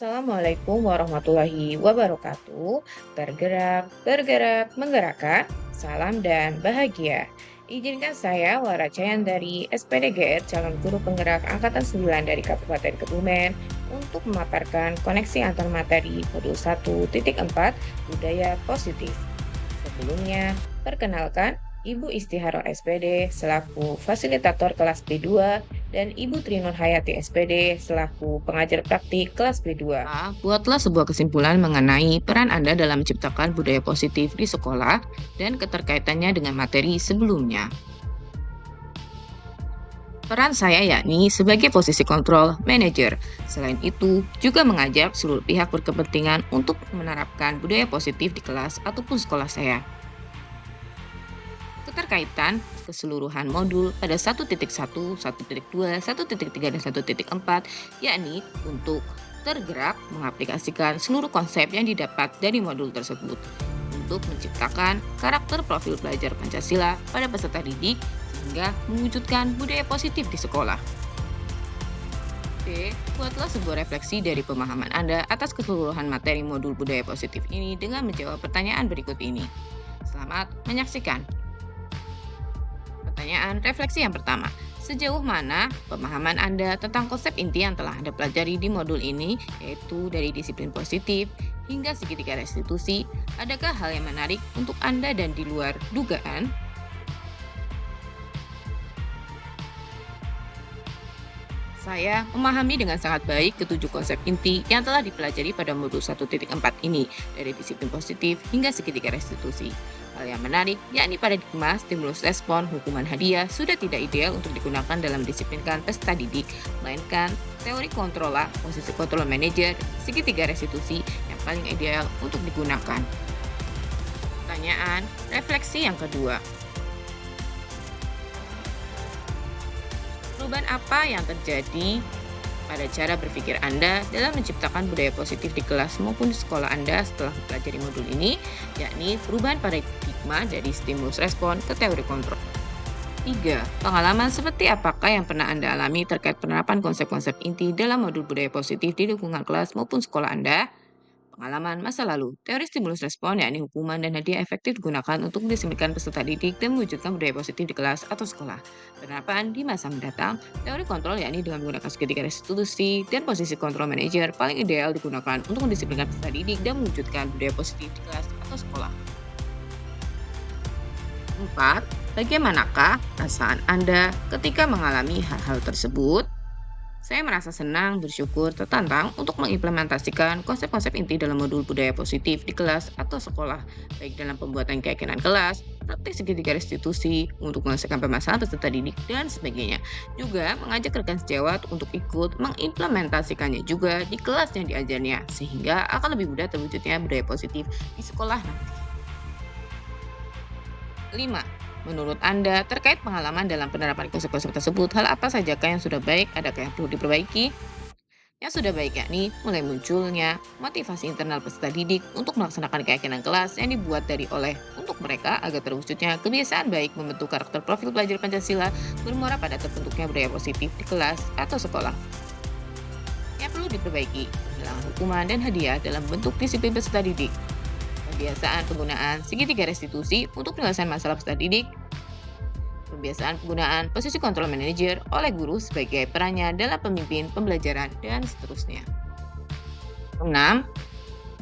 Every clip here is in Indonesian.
Assalamualaikum warahmatullahi wabarakatuh. Bergerak, bergerak, menggerakkan. Salam dan bahagia. Izinkan saya, Wara Cayan dari SPDGR, calon guru penggerak Angkatan 9 dari Kabupaten Kebumen, untuk memaparkan koneksi antar materi modul 1.4 budaya positif. Sebelumnya, perkenalkan Ibu Istiharo SPD selaku fasilitator kelas B2 dan Ibu Trinur Hayati SPD selaku pengajar praktik kelas B2. Buatlah sebuah kesimpulan mengenai peran Anda dalam menciptakan budaya positif di sekolah dan keterkaitannya dengan materi sebelumnya. Peran saya yakni sebagai posisi kontrol manager. Selain itu, juga mengajak seluruh pihak berkepentingan untuk menerapkan budaya positif di kelas ataupun sekolah saya. Keterkaitan keseluruhan modul pada 1.1, 1.2, 1.3, dan 1.4, yakni untuk tergerak mengaplikasikan seluruh konsep yang didapat dari modul tersebut untuk menciptakan karakter profil pelajar Pancasila pada peserta didik sehingga mewujudkan budaya positif di sekolah. B. Buatlah sebuah refleksi dari pemahaman Anda atas keseluruhan materi modul budaya positif ini dengan menjawab pertanyaan berikut ini. Selamat menyaksikan. Pertanyaan refleksi yang pertama, sejauh mana pemahaman Anda tentang konsep inti yang telah Anda pelajari di modul ini, yaitu dari disiplin positif hingga segitiga restitusi, adakah hal yang menarik untuk Anda dan di luar dugaan? Saya memahami dengan sangat baik ketujuh konsep inti yang telah dipelajari pada modul 1.4 ini, dari disiplin positif hingga segitiga restitusi. Hal yang menarik, yakni paradigma stimulus respon hukuman hadiah sudah tidak ideal untuk digunakan dalam disiplinkan peserta didik, melainkan teori kontrola, posisi kontrol manajer, segitiga restitusi yang paling ideal untuk digunakan. Pertanyaan, refleksi yang kedua. Perubahan apa yang terjadi pada cara berpikir Anda dalam menciptakan budaya positif di kelas maupun di sekolah Anda setelah mempelajari modul ini, yakni perubahan paradigma dari stimulus respon ke teori kontrol. 3. Pengalaman seperti apakah yang pernah Anda alami terkait penerapan konsep-konsep inti dalam modul budaya positif di lingkungan kelas maupun sekolah Anda? Pengalaman masa lalu, teori stimulus respon yakni hukuman dan hadiah efektif digunakan untuk mendisiplinkan peserta didik dan mewujudkan budaya positif di kelas atau sekolah. Penerapan di masa mendatang, teori kontrol yakni dengan menggunakan segitiga restitusi dan posisi kontrol manajer paling ideal digunakan untuk mendisiplinkan peserta didik dan mewujudkan budaya positif di kelas atau sekolah. 4. Bagaimanakah perasaan Anda ketika mengalami hal-hal tersebut? Saya merasa senang, bersyukur, tertantang untuk mengimplementasikan konsep-konsep inti dalam modul budaya positif di kelas atau sekolah, baik dalam pembuatan keyakinan kelas, praktik segitiga restitusi, untuk menyelesaikan permasalahan peserta didik, dan sebagainya. Juga mengajak rekan sejawat untuk ikut mengimplementasikannya juga di kelas yang diajarnya, sehingga akan lebih mudah terwujudnya budaya positif di sekolah nanti. 5. Menurut Anda, terkait pengalaman dalam penerapan konsep-konsep tersebut, hal apa sajakah yang sudah baik, adakah yang perlu diperbaiki? Yang sudah baik yakni mulai munculnya motivasi internal peserta didik untuk melaksanakan keyakinan kelas yang dibuat dari oleh untuk mereka agar terwujudnya kebiasaan baik membentuk karakter profil pelajar Pancasila bermuara pada terbentuknya budaya positif di kelas atau sekolah. Yang perlu diperbaiki, penghilangan hukuman dan hadiah dalam bentuk disiplin peserta didik. Pembiasaan penggunaan segitiga restitusi untuk penyelesaian masalah peserta didik. Pembiasaan penggunaan posisi kontrol manajer oleh guru sebagai perannya dalam pemimpin pembelajaran, dan seterusnya. 6.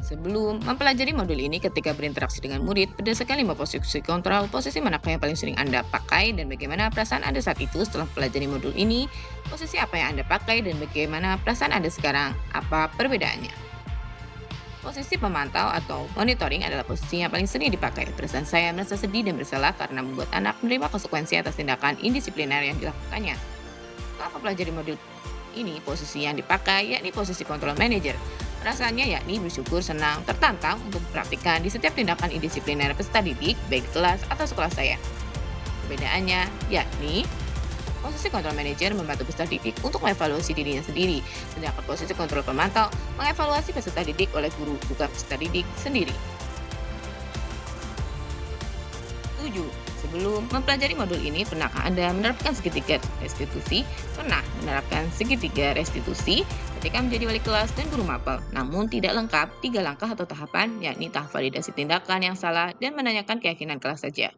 Sebelum mempelajari modul ini ketika berinteraksi dengan murid, berdasarkan 5 posisi kontrol, posisi manakah yang paling sering Anda pakai dan bagaimana perasaan Anda saat itu setelah mempelajari modul ini? Posisi apa yang Anda pakai dan bagaimana perasaan Anda sekarang? Apa perbedaannya? Posisi pemantau atau monitoring adalah posisi yang paling sering dipakai. Perasaan saya merasa sedih dan bersalah karena membuat anak menerima konsekuensi atas tindakan indisipliner yang dilakukannya. Setelah mempelajari modul ini, posisi yang dipakai yakni posisi kontrol manager. Perasaannya yakni bersyukur, senang, tertantang untuk mempraktikkan di setiap tindakan indisipliner peserta didik, baik kelas atau sekolah saya. Perbedaannya yakni posisi kontrol manajer membantu peserta didik untuk mengevaluasi dirinya sendiri, sedangkan posisi kontrol pemantau mengevaluasi peserta didik oleh guru, bukan peserta didik sendiri. 7. Sebelum mempelajari modul ini, pernahkah Anda menerapkan segitiga restitusi? Pernah menerapkan segitiga restitusi? ketika menjadi wali kelas dan guru mapel. Namun tidak lengkap 3 langkah atau tahapan, yakni tahap validasi tindakan yang salah dan menanyakan keyakinan kelas saja.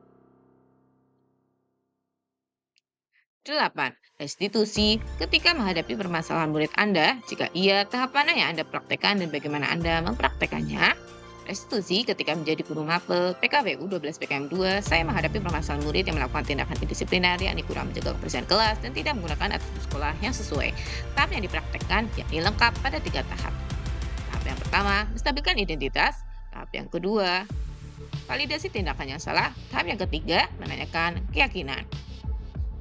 8. Restitusi. Ketika menghadapi permasalahan murid Anda, jika iya, tahap mana yang Anda praktekkan dan bagaimana Anda mempraktekannya? Restitusi ketika menjadi guru mapel PKWU 12 PKM 2, saya menghadapi permasalahan murid yang melakukan tindakan indisipliner, yakni kurang menjaga kebersihan kelas dan tidak menggunakan atribut sekolah yang sesuai. Tahap yang dipraktekkan yakni lengkap pada 3 tahap. Tahap yang pertama, menstabilkan identitas. Tahap yang kedua, validasi tindakan yang salah. Tahap yang ketiga, menanyakan keyakinan.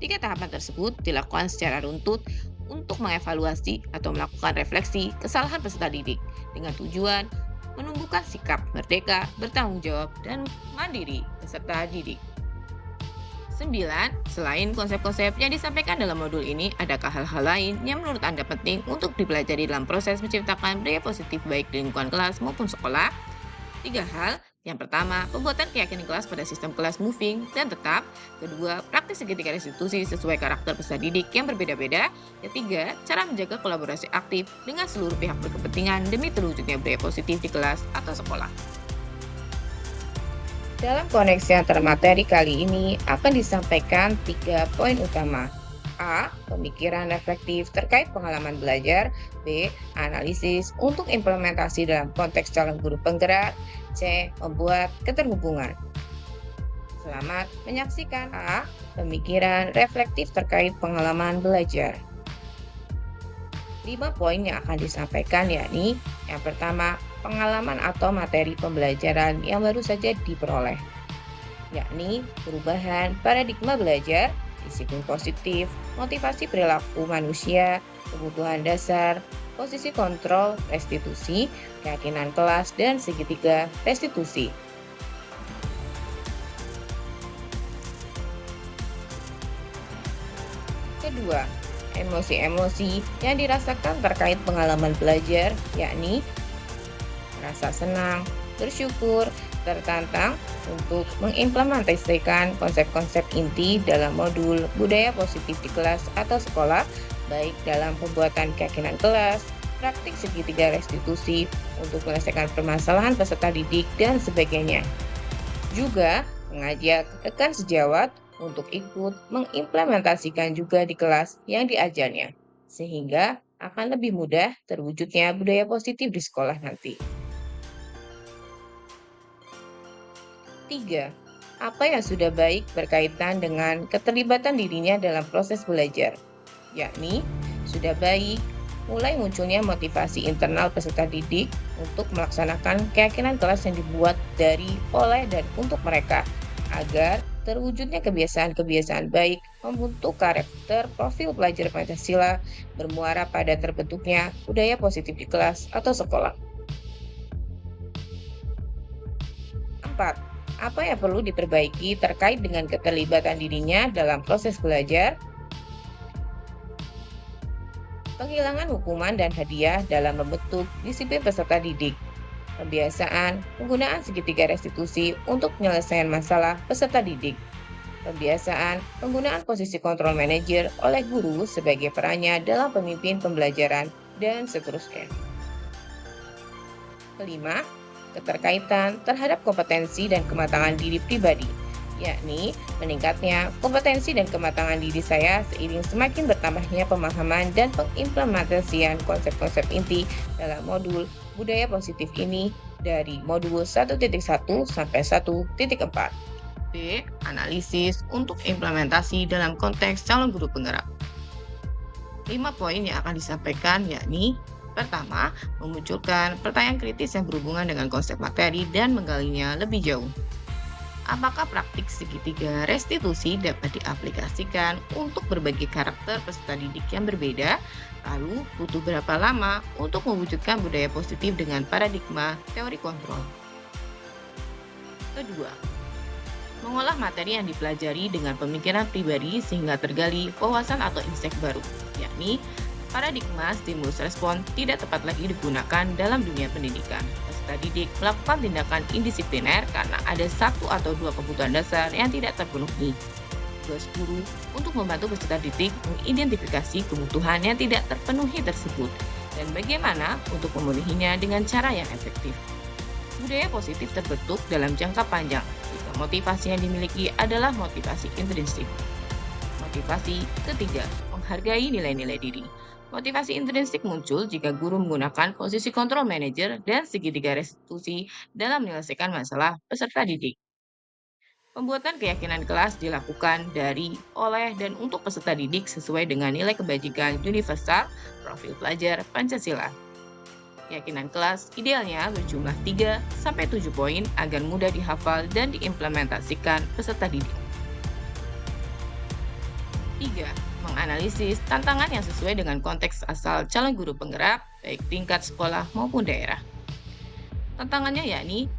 3 tahapan tersebut dilakukan secara runtut untuk mengevaluasi atau melakukan refleksi kesalahan peserta didik dengan tujuan menumbuhkan sikap merdeka, bertanggung jawab, dan mandiri peserta didik. 9. Selain konsep-konsep yang disampaikan dalam modul ini, adakah hal-hal lain yang menurut Anda penting untuk dipelajari dalam proses menciptakan budaya positif baik di lingkungan kelas maupun sekolah? 3 hal. Yang pertama, pembuatan keyakinan kelas pada sistem kelas moving dan tetap. Kedua, praktik segitiga restitusi sesuai karakter peserta didik yang berbeda-beda. Ketiga, cara menjaga kolaborasi aktif dengan seluruh pihak berkepentingan demi terwujudnya budaya positif di kelas atau sekolah. Dalam koneksi antar materi kali ini akan disampaikan 3 poin utama. A. Pemikiran reflektif terkait pengalaman belajar. B. Analisis untuk implementasi dalam konteks calon guru penggerak. C. Membuat keterhubungan. Selamat menyaksikan. A. Pemikiran reflektif terkait pengalaman belajar. 5 poin yang akan disampaikan yakni yang pertama, pengalaman atau materi pembelajaran yang baru saja diperoleh, yakni perubahan paradigma belajar, disiplin positif, motivasi perilaku manusia, kebutuhan dasar, posisi kontrol, restitusi, keyakinan kelas, dan segitiga restitusi. Kedua, emosi-emosi yang dirasakan terkait pengalaman belajar, yakni rasa senang, bersyukur, tertantang untuk mengimplementasikan konsep-konsep inti dalam modul budaya positif di kelas atau sekolah, baik dalam pembuatan keyakinan kelas, praktik segitiga restitusi untuk menyelesaikan permasalahan peserta didik, dan sebagainya. Juga mengajak rekan sejawat untuk ikut mengimplementasikan juga di kelas yang diajarnya, sehingga akan lebih mudah terwujudnya budaya positif di sekolah nanti. 3. Apa yang sudah baik berkaitan dengan keterlibatan dirinya dalam proses belajar, yakni sudah baik mulai munculnya motivasi internal peserta didik untuk melaksanakan keyakinan kelas yang dibuat dari, oleh, dan untuk mereka, agar terwujudnya kebiasaan-kebiasaan baik membentuk karakter profil pelajar Pancasila bermuara pada terbentuknya budaya positif di kelas atau sekolah. 4. Apa yang perlu diperbaiki terkait dengan keterlibatan dirinya dalam proses belajar? Penghilangan hukuman dan hadiah dalam membentuk disiplin peserta didik. Kebiasaan penggunaan segitiga restitusi untuk penyelesaian masalah peserta didik. Kebiasaan penggunaan posisi kontrol manajer oleh guru sebagai perannya dalam pemimpin pembelajaran, dan seterusnya. Kelima, keterkaitan terhadap kompetensi dan kematangan diri pribadi, yakni meningkatnya kompetensi dan kematangan diri saya seiring semakin bertambahnya pemahaman dan pengimplementasian konsep-konsep inti dalam modul budaya positif ini dari modul 1.1 sampai 1.4. B. Analisis untuk implementasi dalam konteks calon guru penggerak. 5 poin yang akan disampaikan yakni pertama, memunculkan pertanyaan kritis yang berhubungan dengan konsep materi dan menggalinya lebih jauh. Apakah praktik segitiga restitusi dapat diaplikasikan untuk berbagai karakter peserta didik yang berbeda? Lalu, butuh berapa lama untuk mewujudkan budaya positif dengan paradigma teori kontrol? Kedua, mengolah materi yang dipelajari dengan pemikiran pribadi sehingga tergali wawasan atau insight baru, yakni paradigma stimulus respon tidak tepat lagi digunakan dalam dunia pendidikan. Peserta didik melakukan tindakan indisipliner karena ada 1 atau 2 kebutuhan dasar yang tidak terpenuhi. Tugas guru untuk membantu peserta didik mengidentifikasi kebutuhan yang tidak terpenuhi tersebut, dan bagaimana untuk memenuhinya dengan cara yang efektif. Budaya positif terbentuk dalam jangka panjang jika motivasi yang dimiliki adalah motivasi intrinsik. Motivasi ketiga, menghargai nilai-nilai diri. Motivasi intrinsik muncul jika guru menggunakan posisi kontrol manajer dan segitiga restitusi dalam menyelesaikan masalah peserta didik. Pembuatan keyakinan kelas dilakukan dari, oleh, dan untuk peserta didik sesuai dengan nilai kebajikan universal, profil pelajar Pancasila. Keyakinan kelas idealnya berjumlah 3 sampai 7 poin agar mudah dihafal dan diimplementasikan peserta didik. 3. Menganalisis tantangan yang sesuai dengan konteks asal calon guru penggerak, baik tingkat sekolah maupun daerah. Tantangannya yakni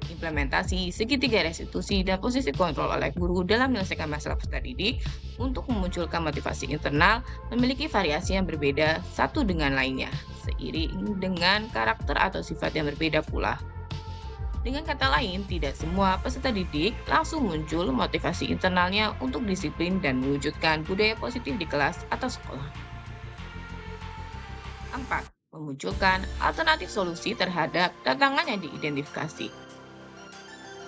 implementasi segitiga restitusi dan posisi kontrol oleh guru dalam menyelesaikan masalah peserta didik untuk memunculkan motivasi internal memiliki variasi yang berbeda satu dengan lainnya, seiring dengan karakter atau sifat yang berbeda pula. Dengan kata lain, tidak semua peserta didik langsung muncul motivasi internalnya untuk disiplin dan mewujudkan budaya positif di kelas atau sekolah. 4. Memunculkan alternatif solusi terhadap tantangan yang diidentifikasi.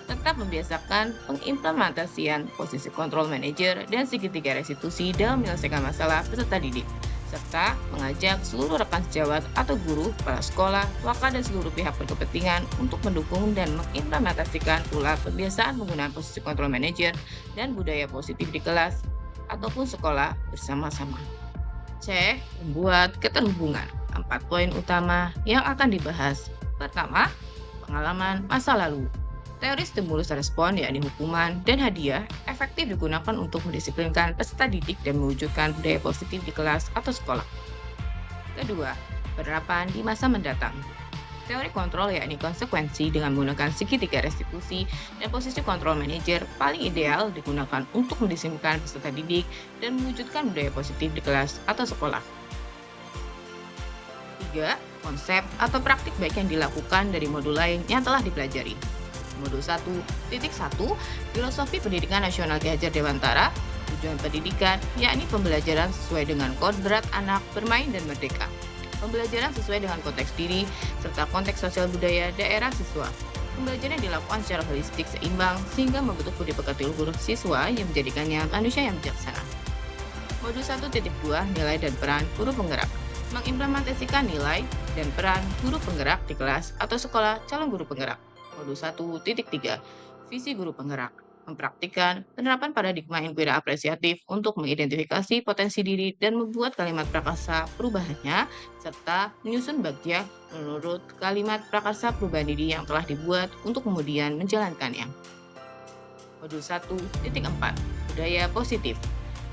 Tetap membiasakan pengimplementasian posisi kontrol manajer dan segitiga restitusi dalam menyelesaikan masalah peserta didik, serta mengajak seluruh rekan sejawat atau guru, kepala sekolah, wakil dan seluruh pihak berkepentingan untuk mendukung dan mengimplementasikan pula kebiasaan penggunaan posisi kontrol manajer dan budaya positif di kelas ataupun sekolah bersama-sama. C. Membuat keterhubungan. 4 poin utama yang akan dibahas. Pertama, pengalaman masa lalu. Teori stimulus respon, yakni hukuman dan hadiah, efektif digunakan untuk mendisiplinkan peserta didik dan mewujudkan budaya positif di kelas atau sekolah. Kedua, penerapan di masa mendatang. Teori kontrol, yakni konsekuensi dengan menggunakan segitiga restitusi dan posisi kontrol manajer paling ideal digunakan untuk mendisiplinkan peserta didik dan mewujudkan budaya positif di kelas atau sekolah. 3. Konsep atau praktik baik yang dilakukan dari modul lain yang telah dipelajari. Modul 1.1 Filosofi Pendidikan Nasional Ki Hajar Dewantara. Tujuan pendidikan, yakni pembelajaran sesuai dengan kodrat anak bermain dan merdeka. Pembelajaran sesuai dengan konteks diri, serta konteks sosial budaya daerah siswa. Pembelajaran dilakukan secara holistik seimbang, sehingga membentuk budi pekerti luhur siswa yang menjadikannya manusia yang bijaksana. Modul 1.2 Nilai dan peran guru penggerak. Mengimplementasikan nilai dan peran guru penggerak di kelas atau sekolah calon guru penggerak. Modul 1.3 Visi guru penggerak. Mempraktikkan penerapan paradigma inquiry apresiatif untuk mengidentifikasi potensi diri dan membuat kalimat prakarsa perubahannya, serta menyusun bagja menurut kalimat prakarsa perubahan diri yang telah dibuat untuk kemudian menjalankannya. Modul 1.4 Budaya positif.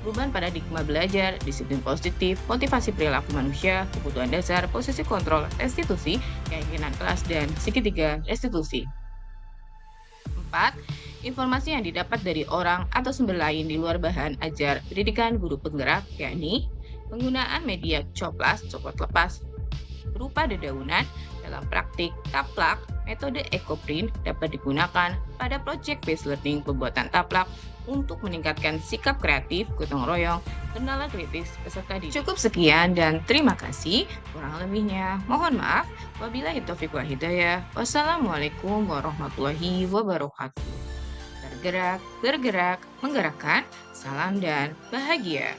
Perubahan paradigma belajar, disiplin positif, motivasi perilaku manusia, kebutuhan dasar, posisi kontrol, restitusi, keyakinan kelas, dan segitiga restitusi. 4. Informasi yang didapat dari orang atau sumber lain di luar bahan ajar pendidikan guru penggerak, yakni penggunaan media coplas, copot lepas, berupa dedaunan. Dalam praktik taplak, metode ekoprint dapat digunakan pada project based learning pembuatan taplak untuk meningkatkan sikap kreatif, gotong royong, kendala kritis peserta didik. Cukup sekian dan terima kasih. Kurang lebihnya mohon maaf. Wabillahi taufiq wal hidayah. Wassalamualaikum warahmatullahi wabarakatuh. Bergerak, bergerak, menggerakkan. Salam dan bahagia.